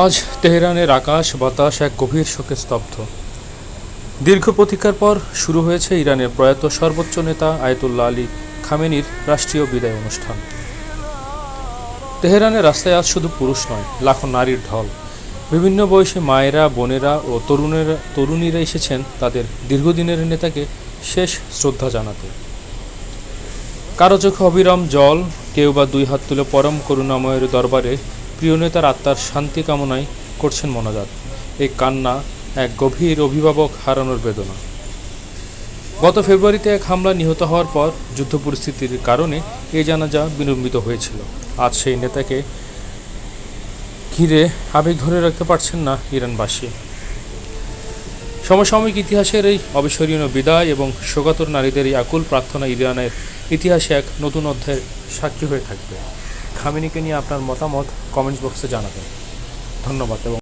আজ তেহরানের আকাশ বাতাস এক গভীর শোকে স্তব্ধ। দীর্ঘ প্রতীক্ষার পর শুরু হয়েছে ইরানের প্রয়াত সর্বোচ্চ নেতা আয়াতুল্লাহ আলী খামেনির রাষ্ট্রীয় বিদায় অনুষ্ঠান। তেহরানের রাস্তায় আজ শুধু পুরুষ নয়, লাখো নারীর ঢল। বিভিন্ন বয়সী মায়েরা, বোনেরা ও তরুণীরা এসেছেন তাদের দীর্ঘদিনের নেতাকে শেষ শ্রদ্ধা জানাতে। কারো চোখে অবিরাম জল, কেউ বা দুই হাত তুলে পরম করুণাময়ের দরবারে প্রিয় নেতার আত্মার শান্তি কামনায় করছেন মোনাজাত। এই কান্না এক গভীর অভিভাবক হারানোর বেদনা। গত ফেব্রুয়ারিতে এক হামলা নিহত হওয়ার পর যুদ্ধ পরিস্থিতির কারণে এই জানাজা বিলম্বিত হয়েছিল। আজ সেই নেতাকে ঘিরে আবেগ ধরে রাখতে পারছেন না ইরানবাসী। সমসাময়িক ইতিহাসের এই অবিস্মরণীয় বিদায় এবং শোকাতুর নারীদের এই আকুল প্রার্থনা ইরানের ইতিহাসে এক নতুন অধ্যায়ের সাক্ষী হয়ে থাকবে। খামেনিকে নিয়ে আপনার মতামত কমেন্টস বক্সে জানাবেন। ধন্যবাদ। এবং